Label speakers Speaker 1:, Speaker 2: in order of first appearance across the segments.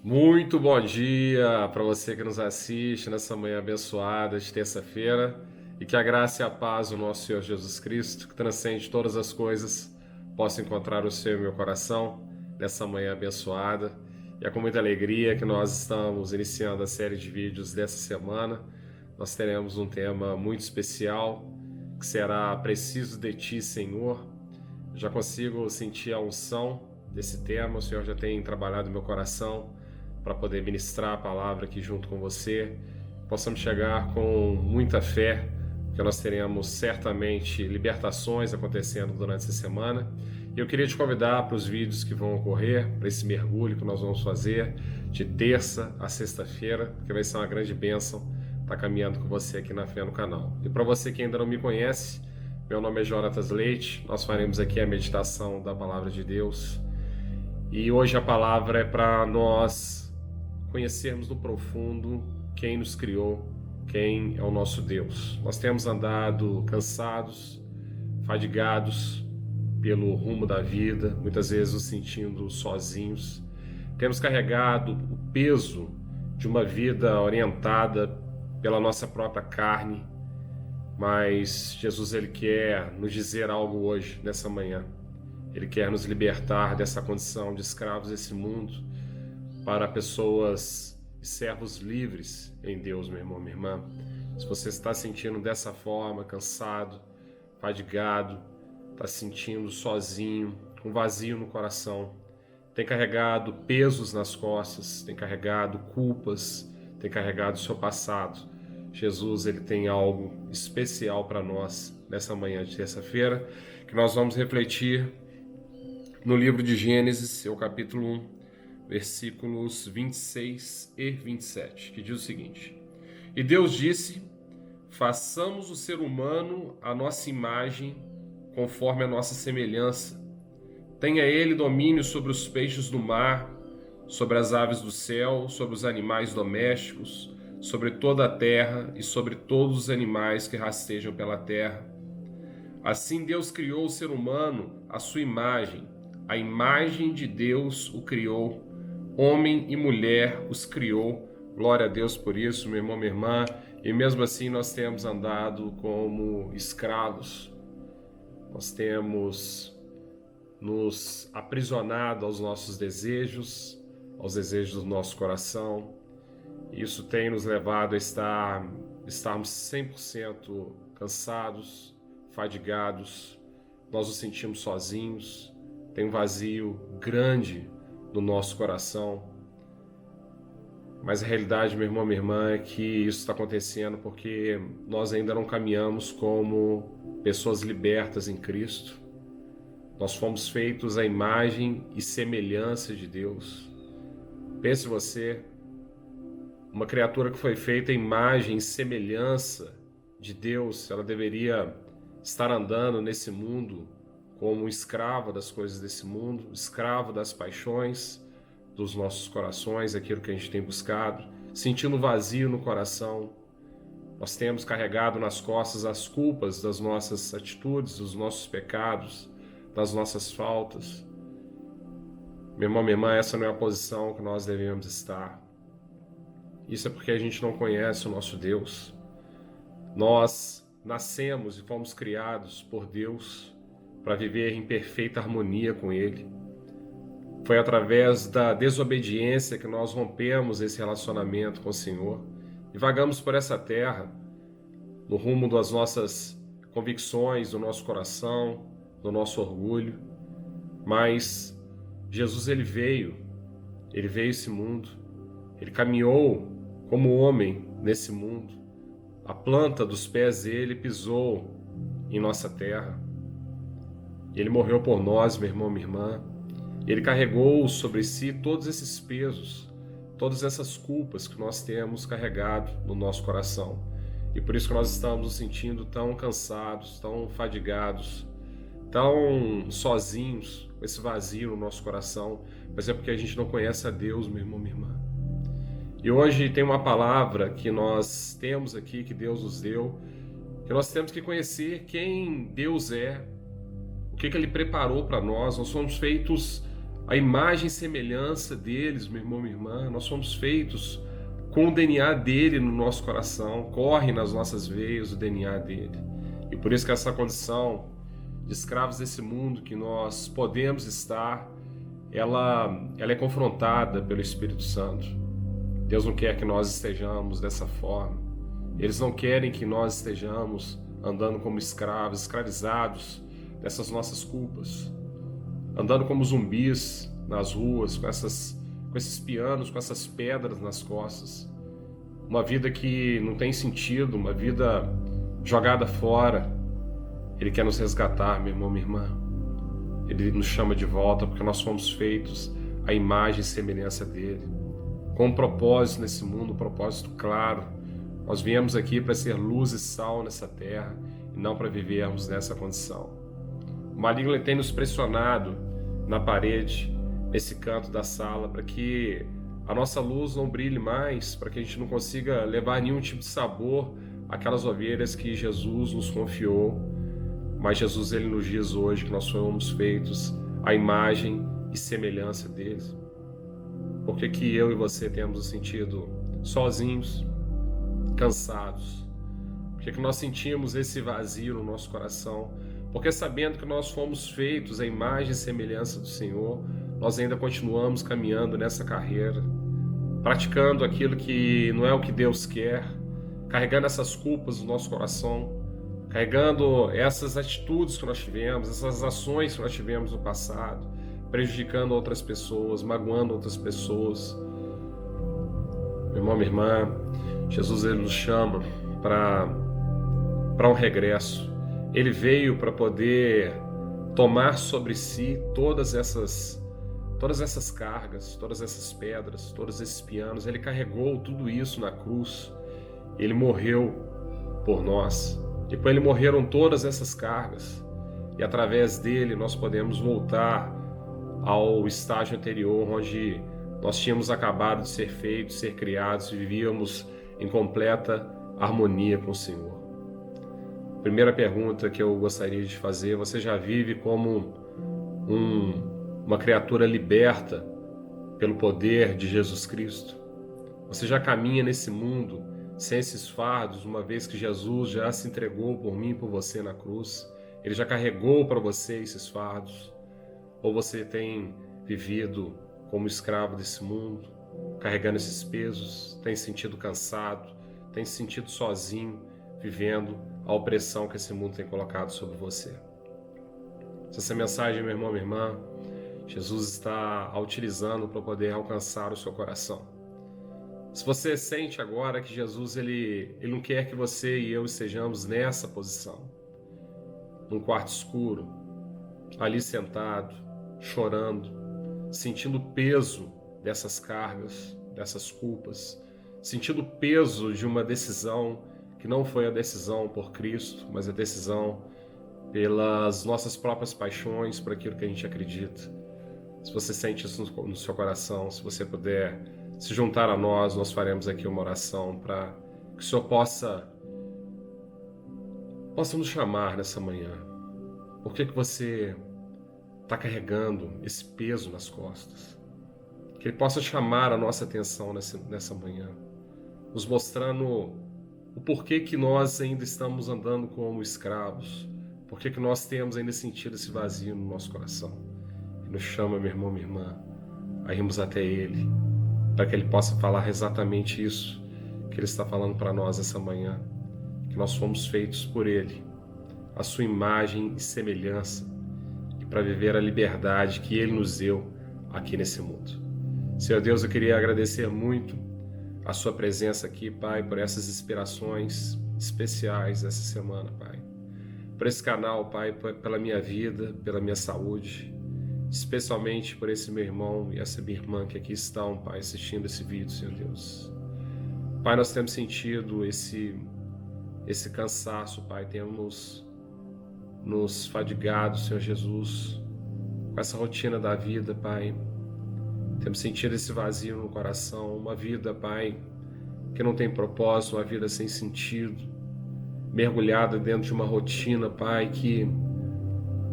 Speaker 1: Muito bom dia para você que nos assiste nessa manhã abençoada de terça-feira e que a graça e a paz do nosso Senhor Jesus Cristo, que transcende todas as coisas, possa encontrar o seu e o meu coração nessa manhã abençoada. E é com muita alegria que nós estamos iniciando a série de vídeos dessa semana. Nós teremos um tema muito especial que será Preciso de Ti, Senhor. Já consigo sentir a unção desse tema, o Senhor já tem trabalhado no meu coração para poder ministrar a palavra aqui junto com você. Possamos chegar com muita fé, porque nós teremos certamente libertações acontecendo durante essa semana. E eu queria te convidar para os vídeos que vão ocorrer, para esse mergulho que nós vamos fazer de terça a sexta-feira, que vai ser uma grande bênção estar caminhando com você aqui na fé no canal. E para você que ainda não me conhece, meu nome é Jonatas Leite, nós faremos aqui a meditação da palavra de Deus. E hoje a palavra é para nós conhecermos no profundo quem nos criou, quem é o nosso Deus. Nós temos andado cansados, fadigados pelo rumo da vida, muitas vezes nos sentindo sozinhos. Temos carregado o peso de uma vida orientada pela nossa própria carne, mas Jesus ele quer nos dizer algo hoje, nessa manhã. Ele quer nos libertar dessa condição de escravos desse mundo para pessoas e servos livres em Deus, meu irmão, minha irmã. Se você está sentindo dessa forma, cansado, fadigado, está sentindo sozinho, com vazio no coração, tem carregado pesos nas costas, tem carregado culpas, tem carregado o seu passado, Jesus ele tem algo especial para nós nessa manhã de terça-feira, que nós vamos refletir no livro de Gênesis, o capítulo 1, versículos 26 e 27, que diz o seguinte: E Deus disse: façamos o ser humano à nossa imagem, conforme a nossa semelhança. Tenha ele domínio sobre os peixes do mar, sobre as aves do céu, sobre os animais domésticos, sobre toda a terra e sobre todos os animais que rastejam pela terra. Assim Deus criou o ser humano à sua imagem, a imagem de Deus o criou, homem e mulher os criou. Glória a Deus por isso, meu irmão, minha irmã. E mesmo assim nós temos andado como escravos, nós temos nos aprisionado aos nossos desejos, aos desejos do nosso coração. Isso tem nos levado a estarmos 100% cansados, fadigados, nós nos sentimos sozinhos, tem um vazio grande no nosso coração. Mas a realidade, meu irmão, minha irmã, é que isso está acontecendo porque nós ainda não caminhamos como pessoas libertas em Cristo. Nós fomos feitos à imagem e semelhança de Deus. Pense você, uma criatura que foi feita à imagem e semelhança de Deus, ela deveria estar andando nesse mundo como escrava das coisas desse mundo, escravo das paixões dos nossos corações, aquilo que a gente tem buscado, sentindo vazio no coração. Nós temos carregado nas costas as culpas das nossas atitudes, dos nossos pecados, das nossas faltas. Meu irmão, minha irmã, essa não é a posição que nós devemos estar. Isso é porque a gente não conhece o nosso Deus. Nós nascemos e fomos criados por Deus para viver em perfeita harmonia com Ele. Foi através da desobediência que nós rompemos esse relacionamento com o Senhor e vagamos por essa terra no rumo das nossas convicções, do nosso coração, do nosso orgulho. Mas Jesus ele veio a esse mundo, ele caminhou como homem nesse mundo. A planta dos pés dele pisou em nossa terra. Ele morreu por nós, meu irmão, minha irmã. Ele carregou sobre si todos esses pesos, todas essas culpas que nós temos carregado no nosso coração. E por isso que nós estamos nos sentindo tão cansados, tão fadigados, tão sozinhos, com esse vazio no nosso coração. Mas é porque a gente não conhece a Deus, meu irmão, minha irmã. E hoje tem uma palavra que nós temos aqui, que Deus nos deu, que nós temos que conhecer quem Deus é, o que Ele preparou para nós. Nós somos feitos a imagem e semelhança deles, meu irmão, minha irmã. Nós fomos feitos com o DNA dele no nosso coração, corre nas nossas veias o DNA dele. E por isso que essa condição de escravos desse mundo que nós podemos estar, ela é confrontada pelo Espírito Santo. Deus não quer que nós estejamos dessa forma. Eles não querem que nós estejamos andando como escravos, escravizados dessas nossas culpas, andando como zumbis nas ruas, com esses pianos, com essas pedras nas costas. Uma vida que não tem sentido, uma vida jogada fora. Ele quer nos resgatar, meu irmão, minha irmã. Ele nos chama de volta porque nós fomos feitos à imagem e semelhança dele, com um propósito nesse mundo, um propósito claro. Nós viemos aqui para ser luz e sal nessa terra e não para vivermos nessa condição. O maligno tem nos pressionado na parede, nesse canto da sala, para que a nossa luz não brilhe mais, para que a gente não consiga levar nenhum tipo de sabor àquelas ovelhas que Jesus nos confiou. Mas Jesus, ele nos diz hoje que nós fomos feitos à imagem e semelhança dele. Por que que eu e você temos nos sentido sozinhos, cansados? Por que que nós sentimos esse vazio no nosso coração? Porque sabendo que nós fomos feitos à imagem e semelhança do Senhor, nós ainda continuamos caminhando nessa carreira, praticando aquilo que não é o que Deus quer, carregando essas culpas no nosso coração, carregando essas atitudes que nós tivemos, essas ações que nós tivemos no passado, prejudicando outras pessoas, magoando outras pessoas. Meu irmão, minha irmã, Jesus, ele nos chama para um regresso. Ele veio para poder tomar sobre si todas essas cargas, todas essas pedras, todos esses pianos. Ele carregou tudo isso na cruz. Ele morreu por nós. E por ele morreram todas essas cargas. E através dele nós podemos voltar ao estágio anterior, onde nós tínhamos acabado de ser feitos, ser criados e vivíamos em completa harmonia com o Senhor. Primeira pergunta que eu gostaria de fazer: você já vive como uma criatura liberta pelo poder de Jesus Cristo? Você já caminha nesse mundo sem esses fardos, uma vez que Jesus já se entregou por mim e por você na cruz? Ele já carregou para você esses fardos? Ou você tem vivido como escravo desse mundo, carregando esses pesos, tem se sentido cansado, tem se sentido sozinho, vivendo a opressão que esse mundo tem colocado sobre você? Se essa mensagem, meu irmão, minha irmã, Jesus está a utilizando para poder alcançar o seu coração. Se você sente agora que Jesus ele não quer que você e eu estejamos nessa posição, num quarto escuro, ali sentado, chorando, sentindo o peso dessas cargas, dessas culpas, sentindo o peso de uma decisão que não foi a decisão por Cristo, mas a decisão pelas nossas próprias paixões, por aquilo que a gente acredita. Se você sente isso no seu coração, se você puder se juntar a nós, nós faremos aqui uma oração para que o Senhor possa nos chamar nessa manhã. Por que você está carregando esse peso nas costas? Que Ele possa chamar a nossa atenção nessa manhã, nos mostrando o porquê que nós ainda estamos andando como escravos, porquê que nós temos ainda sentido esse vazio no nosso coração. E nos chama, meu irmão, minha irmã, a irmos até Ele, para que Ele possa falar exatamente isso que Ele está falando para nós essa manhã, que nós fomos feitos por Ele, a sua imagem e semelhança, e para viver a liberdade que Ele nos deu aqui nesse mundo. Senhor Deus, eu queria agradecer muito a sua presença aqui, Pai, por essas inspirações especiais essa semana, Pai. Por esse canal, Pai, pela minha vida, pela minha saúde, especialmente por esse meu irmão e essa minha irmã que aqui estão, Pai, assistindo esse vídeo, Senhor Deus. Pai, nós temos sentido esse cansaço, Pai, temos nos fadigado, Senhor Jesus, com essa rotina da vida, Pai. Temos sentido esse vazio no coração, uma vida, Pai, que não tem propósito, uma vida sem sentido, mergulhada dentro de uma rotina, Pai, que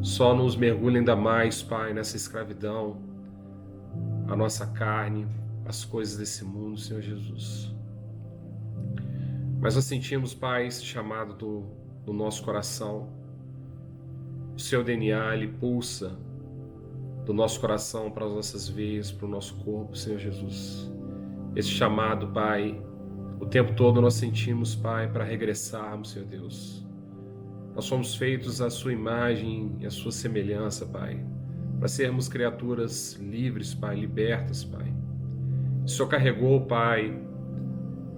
Speaker 1: só nos mergulha ainda mais, Pai, nessa escravidão, a nossa carne, as coisas desse mundo, Senhor Jesus. Mas nós sentimos, Pai, esse chamado do nosso coração. O seu DNA, ele pulsa do nosso coração para as nossas veias, para o nosso corpo, Senhor Jesus. Esse chamado, Pai, o tempo todo nós sentimos, Pai, para regressarmos, Senhor Deus. Nós somos feitos à sua imagem e à sua semelhança, Pai, para sermos criaturas livres, Pai, libertas, Pai. O Senhor carregou, Pai,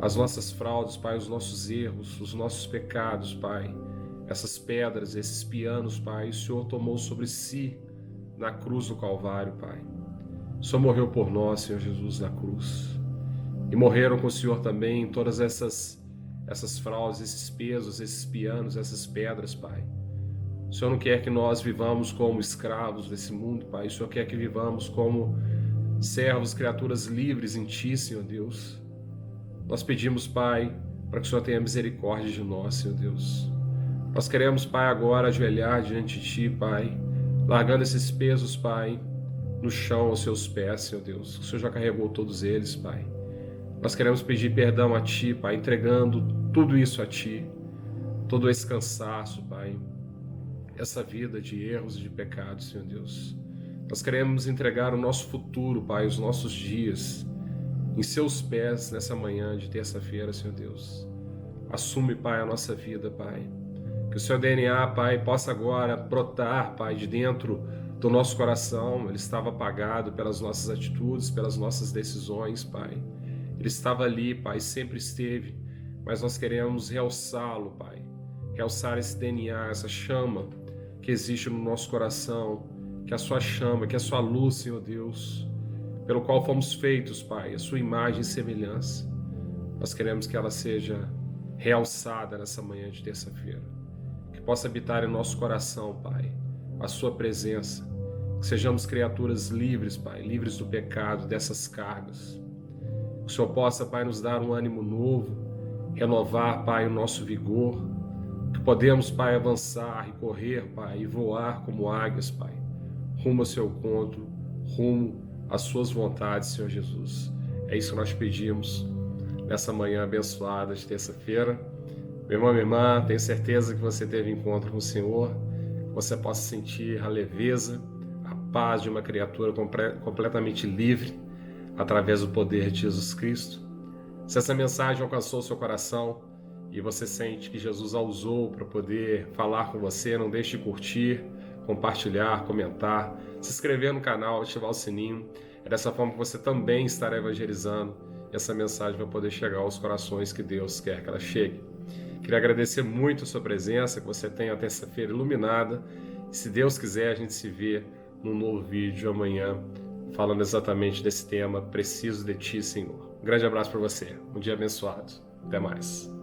Speaker 1: as nossas fraudes, Pai, os nossos erros, os nossos pecados, Pai, essas pedras, esses pianos, Pai, o Senhor tomou sobre si na cruz do Calvário, Pai. O Senhor morreu por nós, Senhor Jesus, na cruz. E morreram com o Senhor também todas essas fraudes, esses pesos, esses pianos, essas pedras, Pai. O Senhor não quer que nós vivamos como escravos desse mundo, Pai. O Senhor quer que vivamos como servos, criaturas livres em Ti, Senhor Deus. Nós pedimos, Pai, para que o Senhor tenha misericórdia de nós, Senhor Deus. Nós queremos, Pai, agora ajoelhar diante de Ti, Pai, largando esses pesos, Pai, no chão aos Seus pés, Senhor Deus. O Senhor já carregou todos eles, Pai. Nós queremos pedir perdão a Ti, Pai, entregando tudo isso a Ti, todo esse cansaço, Pai, essa vida de erros e de pecados, Senhor Deus. Nós queremos entregar o nosso futuro, Pai, os nossos dias, em Seus pés nessa manhã de terça-feira, Senhor Deus. Assume, Pai, a nossa vida, Pai. Que o Seu DNA, Pai, possa agora brotar, Pai, de dentro do nosso coração. Ele estava apagado pelas nossas atitudes, pelas nossas decisões, Pai. Ele estava ali, Pai, sempre esteve, mas nós queremos realçá-lo, Pai. Realçar esse DNA, essa chama que existe no nosso coração, que a Sua chama, que a Sua luz, Senhor Deus, pelo qual fomos feitos, Pai, a Sua imagem e semelhança. Nós queremos que ela seja realçada nessa manhã de terça-feira. Que possa habitar em nosso coração, Pai, a Sua presença. Que sejamos criaturas livres, Pai, livres do pecado, dessas cargas. Que o Senhor possa, Pai, nos dar um ânimo novo, renovar, Pai, o nosso vigor. Que podemos, Pai, avançar e correr, Pai, e voar como águias, Pai, rumo ao Seu encontro, rumo às Suas vontades, Senhor Jesus. É isso que nós pedimos nessa manhã abençoada de terça-feira. Meu irmão, minha irmã, tenho certeza que você teve encontro com o Senhor, que você possa sentir a leveza, a paz de uma criatura completamente livre através do poder de Jesus Cristo. Se essa mensagem alcançou o seu coração e você sente que Jesus a usou para poder falar com você, não deixe de curtir, compartilhar, comentar, se inscrever no canal, ativar o sininho. É dessa forma que você também estará evangelizando e essa mensagem vai poder chegar aos corações que Deus quer que ela chegue. Queria agradecer muito a sua presença, que você tenha a terça-feira iluminada. E se Deus quiser, a gente se vê num novo vídeo amanhã, falando exatamente desse tema, Preciso de Ti, Senhor. Um grande abraço para você, um dia abençoado. Até mais.